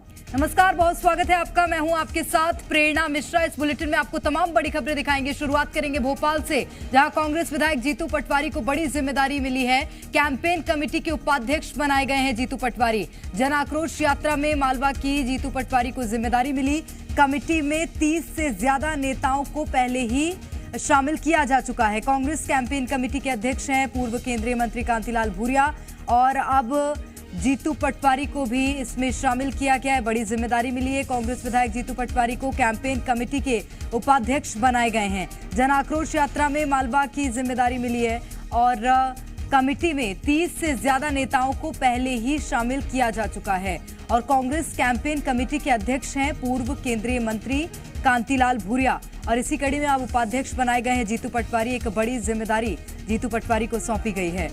नमस्कार, बहुत स्वागत है आपका। मैं हूं आपके साथ प्रेरणा मिश्रा। इस बुलेटिन में आपको तमाम बड़ी खबरें दिखाएंगे। शुरुआत करेंगे भोपाल से, जहां कांग्रेस विधायक जीतू पटवारी को बड़ी जिम्मेदारी मिली है। कैंपेन कमेटी के उपाध्यक्ष बनाए गए हैं जीतू पटवारी। जन आक्रोश यात्रा में मालवा की जीतू पटवारी को जिम्मेदारी मिली। कमेटी में 30 से ज्यादा नेताओं को पहले ही शामिल किया जा चुका है। कांग्रेस कैंपेन कमेटी के अध्यक्ष हैं पूर्व केंद्रीय मंत्री कांतिलाल भूरिया, और अब जीतू पटवारी को भी इसमें शामिल किया गया है। बड़ी जिम्मेदारी मिली है। कांग्रेस विधायक जीतू पटवारी को कैंपेन कमेटी के उपाध्यक्ष बनाए गए हैं। जन आक्रोश यात्रा में मालवा की जिम्मेदारी मिली है, और कमेटी में 30 से ज्यादा नेताओं को पहले ही शामिल किया जा चुका है। और कांग्रेस कैंपेन कमेटी के अध्यक्ष हैं पूर्व केंद्रीय मंत्री कांतिलाल भूरिया, और इसी कड़ी में अब उपाध्यक्ष बनाए गए हैं जीतू पटवारी। एक बड़ी जिम्मेदारी जीतू पटवारी को सौंपी गई है।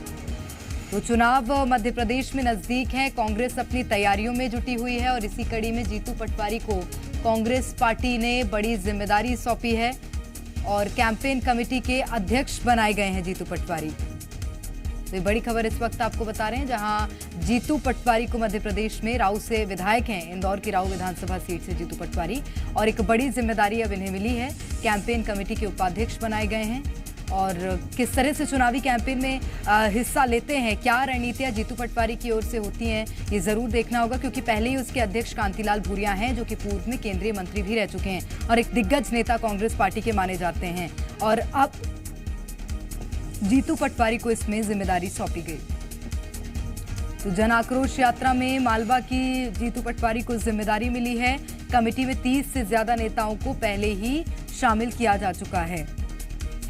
तो चुनाव मध्य प्रदेश में नजदीक है, कांग्रेस अपनी तैयारियों में जुटी हुई है, और इसी कड़ी में जीतू पटवारी को कांग्रेस पार्टी ने बड़ी जिम्मेदारी सौंपी है और कैंपेन कमेटी के अध्यक्ष बनाए गए हैं जीतू पटवारी। तो ये बड़ी खबर इस वक्त आपको बता रहे हैं, जहां जीतू पटवारी को मध्य प्रदेश में राऊ से विधायक हैं, इंदौर की राऊ विधानसभा सीट से जीतू पटवारी, और एक बड़ी जिम्मेदारी अब इन्हें मिली है। कैंपेन कमेटी के उपाध्यक्ष बनाए गए हैं, और किस तरह से चुनावी कैंपेन में हिस्सा लेते हैं, क्या रणनीतियां जीतू पटवारी की ओर से होती हैं, ये जरूर देखना होगा, क्योंकि पहले ही उसके अध्यक्ष कांतिलाल भूरिया हैं, जो कि पूर्व में केंद्रीय मंत्री भी रह चुके हैं और एक दिग्गज नेता कांग्रेस पार्टी के माने जाते हैं। और अब जीतू पटवारी को इसमें जिम्मेदारी सौंपी गई। तो जन आक्रोश यात्रा में मालवा की जीतू पटवारी को जिम्मेदारी मिली है। कमेटी में 30 से ज्यादा नेताओं को पहले ही शामिल किया जा चुका है।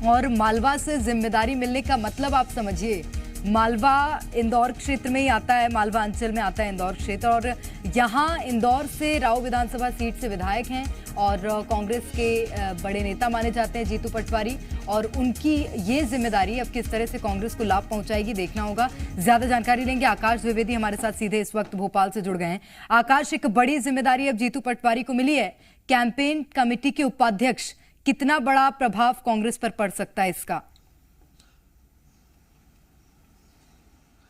और मालवा से जिम्मेदारी मिलने का मतलब आप समझिए, मालवा इंदौर क्षेत्र में ही आता है, मालवा अंचल में आता है इंदौर क्षेत्र, और यहाँ इंदौर से राऊ विधानसभा सीट से विधायक हैं और कांग्रेस के बड़े नेता माने जाते हैं जीतू पटवारी, और उनकी ये जिम्मेदारी अब किस तरह से कांग्रेस को लाभ पहुंचाएगी देखना होगा। ज्यादा जानकारी लेंगे, आकाश द्विवेदी हमारे साथ सीधे इस वक्त भोपाल से जुड़ गए हैं। आकाश, एक बड़ी जिम्मेदारी अब जीतू पटवारी को मिली है, कैंपेन कमेटी के उपाध्यक्ष। कितना बड़ा प्रभाव कांग्रेस पर पड़ सकता है इसका?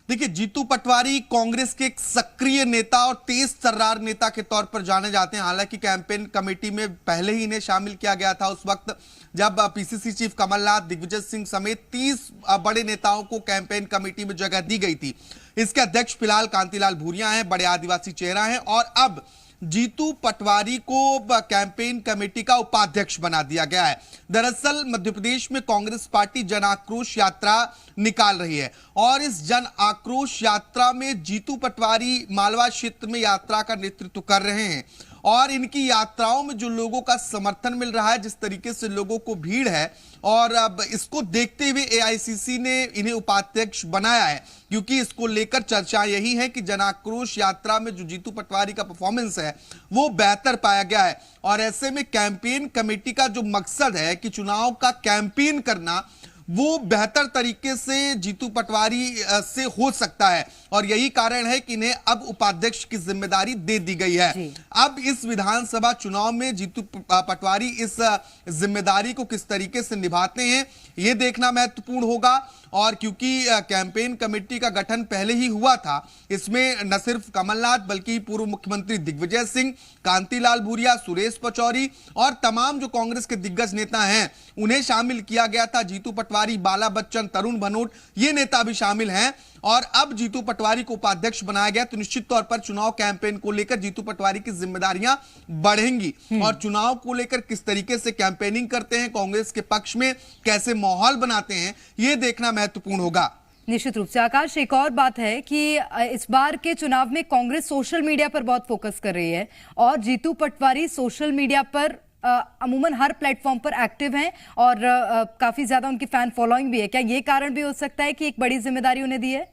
देखिए, जीतू पटवारी कांग्रेस के एक सक्रिय नेता और तेज तर्रार नेता के तौर पर जाने जाते हैं। हालांकि कैंपेन कमेटी में पहले ही इन्हें शामिल किया गया था, उस वक्त जब पीसीसी चीफ कमलनाथ, दिग्विजय सिंह समेत 30 बड़े नेताओं को कैंपेन कमेटी में जगह दी गई थी। इसके अध्यक्ष फिलहाल कांतिलाल भूरिया हैं, बड़े आदिवासी चेहरा हैं, और अब जीतू पटवारी को कैंपेन कमेटी का उपाध्यक्ष बना दिया गया है। दरअसल मध्य प्रदेश में कांग्रेस पार्टी जन आक्रोश यात्रा निकाल रही है, और इस जन आक्रोश यात्रा में जीतू पटवारी मालवा क्षेत्र में यात्रा का नेतृत्व कर रहे हैं। और इनकी यात्राओं में जो लोगों का समर्थन मिल रहा है, जिस तरीके से लोगों को भीड़ है, और अब इसको देखते हुए एआईसीसी ने इन्हें उपाध्यक्ष बनाया है, क्योंकि इसको लेकर चर्चा यही है कि जन आक्रोश यात्रा में जो जीतू पटवारी का परफॉर्मेंस है वो बेहतर पाया गया है। और ऐसे में कैंपेन कमेटी का जो मकसद है कि चुनाव का कैंपेन करना, वो बेहतर तरीके से जीतू पटवारी से हो सकता है, और यही कारण है कि इन्हें अब उपाध्यक्ष की जिम्मेदारी दे दी गई है। अब इस विधानसभा चुनाव में जीतू पटवारी इस जिम्मेदारी को किस तरीके से निभाते हैं, ये देखना महत्वपूर्ण होगा। और क्योंकि कैंपेन कमेटी का गठन पहले ही हुआ था, इसमें न सिर्फ कमलनाथ बल्कि पूर्व मुख्यमंत्री दिग्विजय सिंह, कांतिलाल भूरिया, सुरेश पचौरी और तमाम जो कांग्रेस के दिग्गज नेता हैं उन्हें शामिल किया गया था। जीतू पटवारी, बाला बच्चन, तरुण भनोट, ये नेता भी शामिल हैं, और अब जीतू पटवारी को उपाध्यक्ष बनाया गया। तो निश्चित तौर पर चुनाव कैंपेन को लेकर जीतू पटवारी की जिम्मेदारियां बढ़ेंगी, और चुनाव को लेकर किस तरीके से कैंपेनिंग करते हैं, कांग्रेस के पक्ष में कैसे माहौल बनाते हैं, ये देखना महत्वपूर्ण होगा। निश्चित रूप से। आकाश, एक और बात है कि इस बार के चुनाव में कांग्रेस सोशल मीडिया पर बहुत फोकस कर रही है, और जीतू पटवारी सोशल मीडिया पर अमूमन हर प्लेटफॉर्म पर एक्टिव हैं, और काफी ज्यादा उनकी फैन फॉलोइंग भी है। क्या ये कारण भी हो सकता है कि एक बड़ी जिम्मेदारी उन्हें दी है?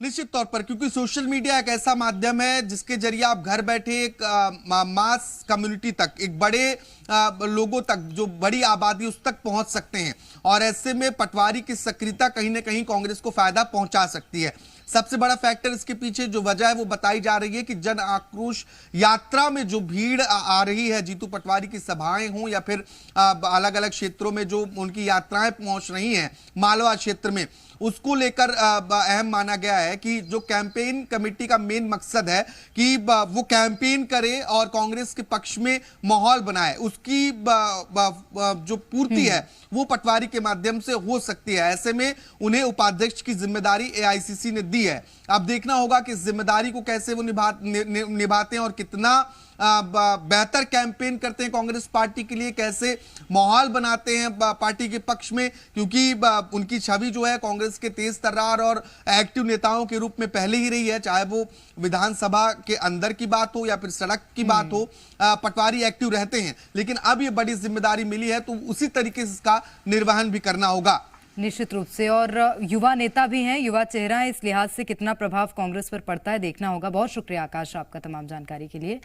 निश्चित तौर पर, क्योंकि सोशल मीडिया एक ऐसा माध्यम है जिसके जरिए आप घर बैठे एक मास कम्युनिटी तक, एक बड़े लोगों तक, जो बड़ी आबादी उस तक पहुंच सकते हैं, और ऐसे में पटवारी की सक्रियता कहीं ना कहीं कांग्रेस को फायदा पहुंचा सकती है। सबसे बड़ा फैक्टर इसके पीछे जो वजह है वो बताई जा रही है कि जन आक्रोश यात्रा में जो भीड़ आ रही है, जीतू पटवारी की सभाएं हों या फिर अलग अलग क्षेत्रों में जो उनकी यात्राएं पहुंच रही हैं, मालवा क्षेत्र में, उसको लेकर अहम माना गया है कि जो कैंपेन कमेटी का मेन मकसद है कि वो कैंपेन करे और कांग्रेस के पक्ष में माहौल बनाए, उसकी जो पूर्ति है वो पटवारी के माध्यम से हो सकती है। ऐसे में उन्हें उपाध्यक्ष की जिम्मेदारी एआईसीसी ने दी है। अब देखना होगा कि इस जिम्मेदारी को कैसे वो निभाते हैं और कितना बेहतर कैंपेन करते हैं कांग्रेस पार्टी के लिए, कैसे माहौल बनाते हैं पार्टी के पक्ष में, क्योंकि उनकी छवि जो है कांग्रेस के तेज तर्रार और एक्टिव नेताओं के रूप में पहले ही रही है, चाहे वो विधानसभा के अंदर की बात हो या फिर सड़क की बात हो। पटवारी एक्टिव रहते हैं, लेकिन अब ये बड़ी जिम्मेदारी मिली है तो उसी तरीके से इसका निर्वहन भी करना होगा। निश्चित रूप से, और युवा नेता भी हैं, युवा चेहरा है, इस लिहाज से कितना प्रभाव कांग्रेस पर पड़ता है देखना होगा। बहुत शुक्रिया आकाश आपका तमाम जानकारी के लिए।